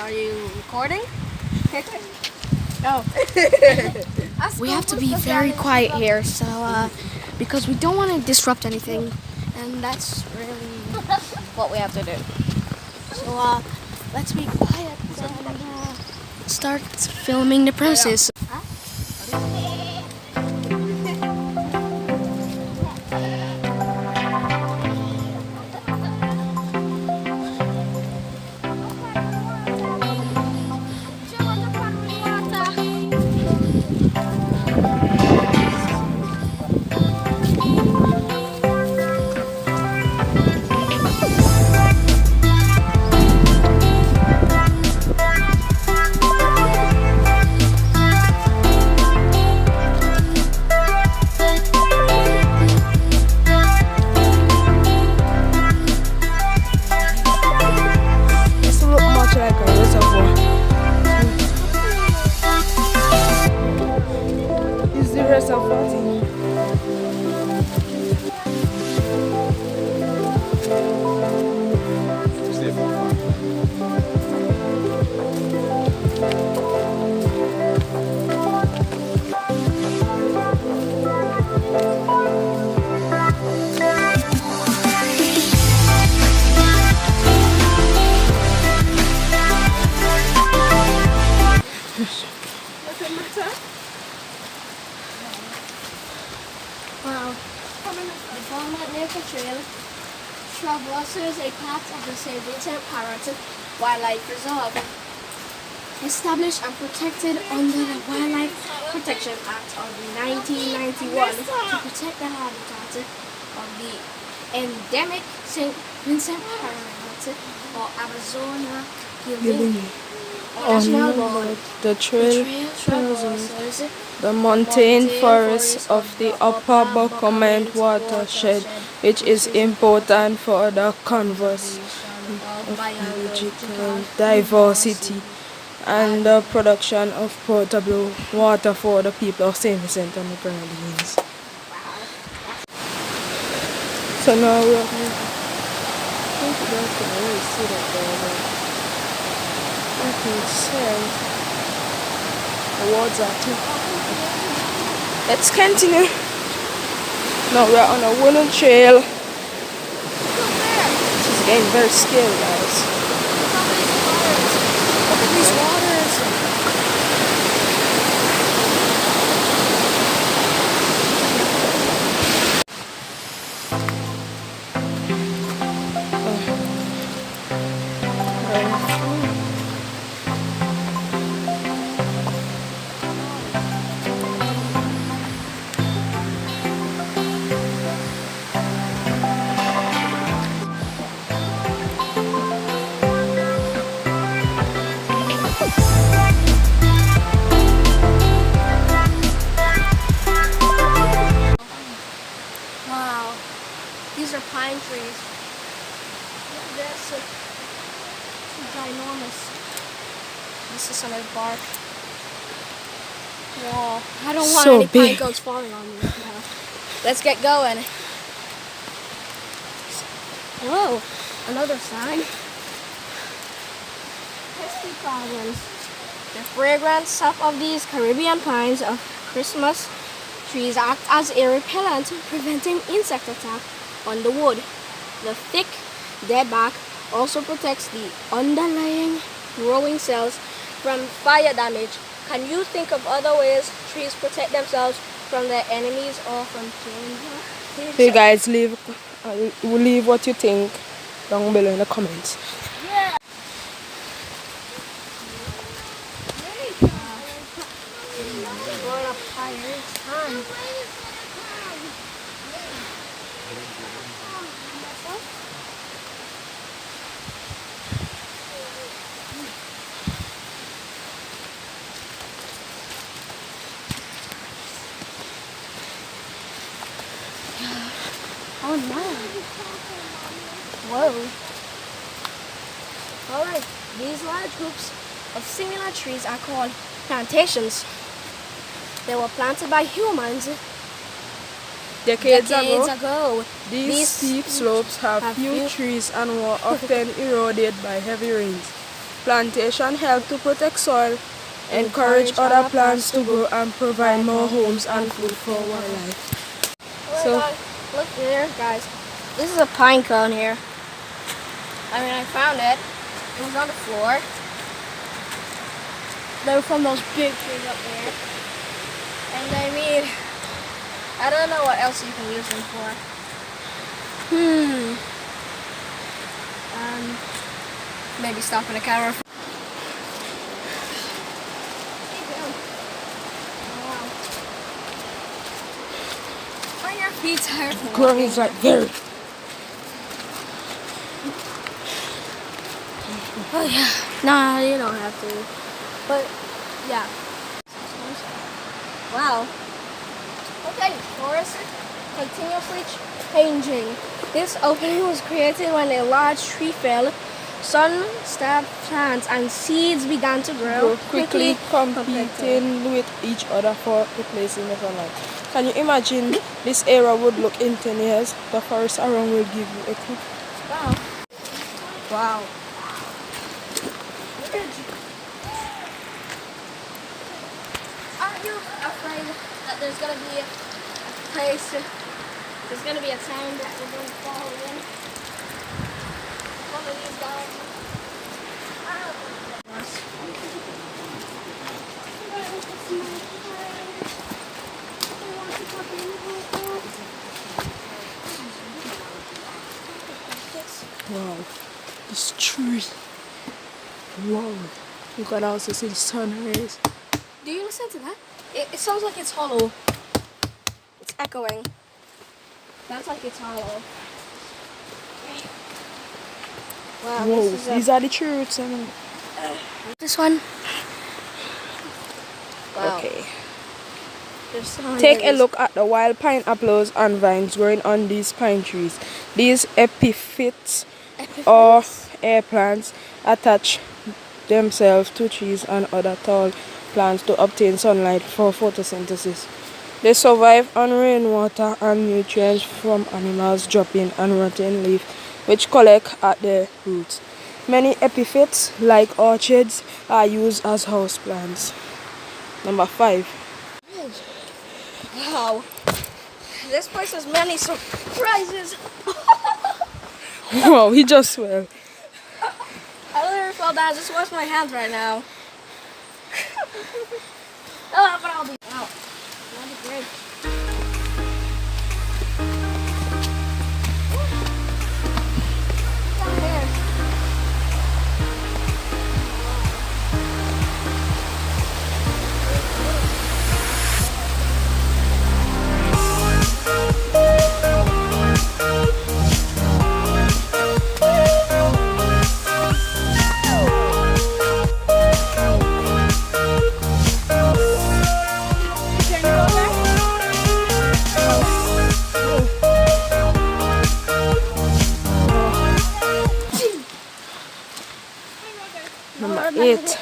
Are you recording? No. We have to be very quiet here, so because we don't want to disrupt anything, and that's really what we have to do. So let's be quiet and start filming the premises. This look much like a reservoir. Is the reservoir thing? Wow. The Vermont Nature Trail traverses a part of the St. Vincent Wildlife Reserve, established and protected under the Wildlife Protection Act of 1991 to protect the habitat of the endemic St. Vincent Parrot or Arizona gilding. The trail traverses the montane forests of the upper Buckerman watershed, which is important for the conservation of biological diversity and the production of potable water for the people of St. Vincent and the Grenadines. So now we are going to think about the way see that there. I can say the words are clear. Let's continue. Now we are on a wooden trail. This is getting very scary, guys. Look at these waters. Wow, these are pine trees. Look at this. It's ginormous. This is some of the bark. Wow, I don't want So any pine big. cones falling on me. No. Let's get going. Whoa, another sign. Pesky problems. The fragrant sap of these Caribbean pines of Christmas trees act as a repellent, preventing insect attack on the wood. The thick, dead bark also protects the underlying growing cells from fire damage. Can you think of other ways trees protect themselves from their enemies or from danger? Hey guys, leave what you think down below in the comments. Going up higher each time. Oh no. Whoa. Alright, these large groups of similar trees are called plantations. They were planted by humans Decades decades ago, ago. these steep slopes have few trees and were often eroded by heavy rains. Plantation help to protect soil, encourage other plants to grow, and provide more homes and food for wildlife. So look there, guys. This is a pine cone here. I found it. It was on the floor. They were from those big trees up there. And I don't know what else you can use them for. Maybe stopping a camera. Are your feet tired from Ground is like very. Oh yeah. Nah, you don't have to. But yeah. Wow. Okay, forest continuously changing. This opening was created when a large tree fell. Sun stabbed plants and seeds began to grow, quickly competing with each other for the place in the sunlight. Can you imagine this era would look in 10 years? The forest around will give you a clue. Wow. Wow. Aren't you afraid that there's gonna be a place, there's gonna be a time that we're gonna fall in? One of these guys. Wow, this tree. Wow, you can also see the sun rays. Do you listen to that? It sounds like it's hollow. It's echoing. Sounds like it's hollow. Wow, Whoa, this is these are the tree roots. this one. Wow. Okay. There's so Take many a look at the wild pineapples and vines growing on these pine trees. These epiphytes or air plants attach themselves to trees and other tall plants to obtain sunlight for photosynthesis. They survive on rainwater and nutrients from animals dropping and rotten leaves, which collect at their roots. Many epiphytes, like orchids, are used as house plants. Number 5. Wow. This place has many surprises. Wow, he just fell. I literally fell down. Just wash my hands right now. Oh, but I'll be out. That'll be great. Down here. Number 8.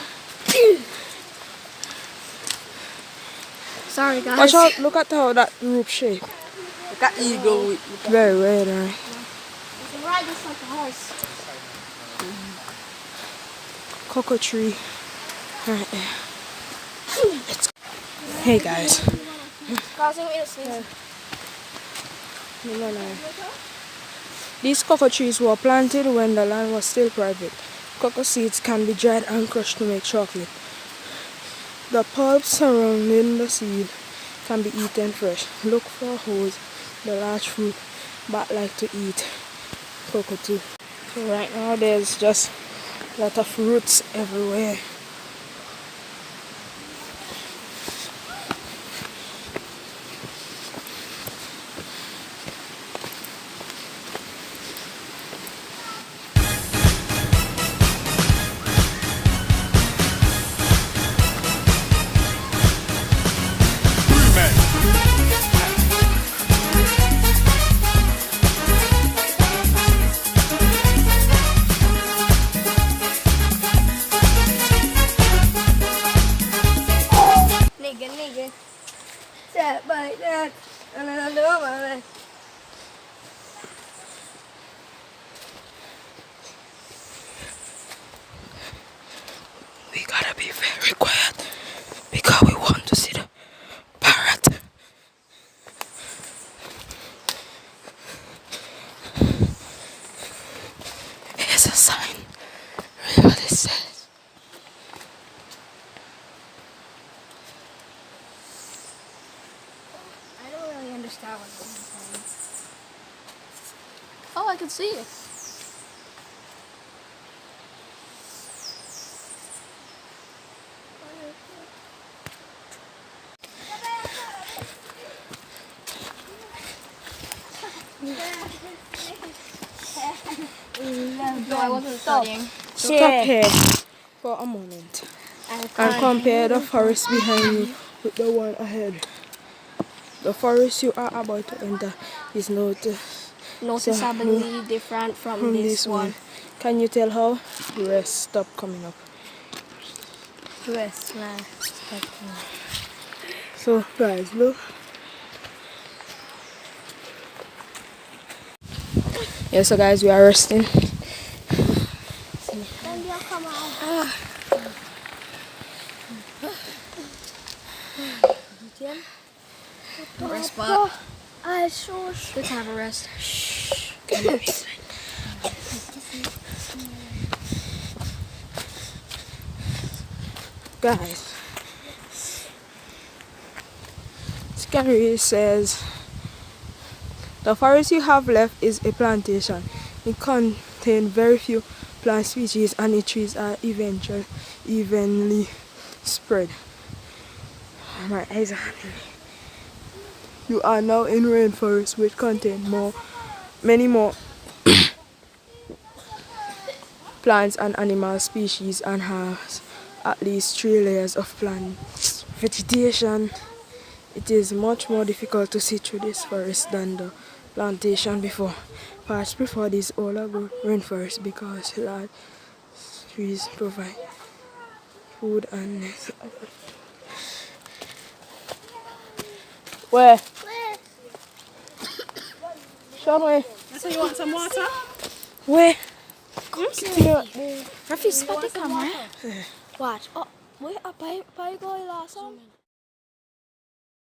Sorry, guys. Watch out, look at how that roof shape. Look at eagle. Very weird, right? You can ride this like a horse. Cocoa tree. Right there. Hey guys. Causing me to sneeze. These cocoa trees were planted when the land was still private. Cocoa seeds can be dried and crushed to make chocolate. The pulp surrounding the seed can be eaten fresh. Look for holes, the large fruit, but like to eat cocoa too. So right now there's just a lot of roots everywhere. very quiet because we want to see the parrot. Here's a sign. Read what it says. I don't really understand what this is saying. Oh, I can see it. No, I wasn't studying. Stop here for a moment and compare the forest behind you with the one ahead. The forest you are about to enter is Noticeably different from this one. Can you tell how? Rest, stop coming up. Rest, man. Stop. So guys, look. Yeah, so guys, we are resting. Rest spot. Let's have a rest. Guys, Scannery says the forest you have left is a plantation. It contains very few plant species and the trees are evenly spread. My eyes are hurting. You are now in rainforest which contain many more plants and animal species and has at least 3 layers of plant vegetation. It is much more difficult to see through this forest than the plantation before. Parts prefer this older rainforest because large trees provide food and Where? Sean, where? So you want some water? Where? Come see. Rafi, spot the camera. Watch. Oh, wait, I go last time.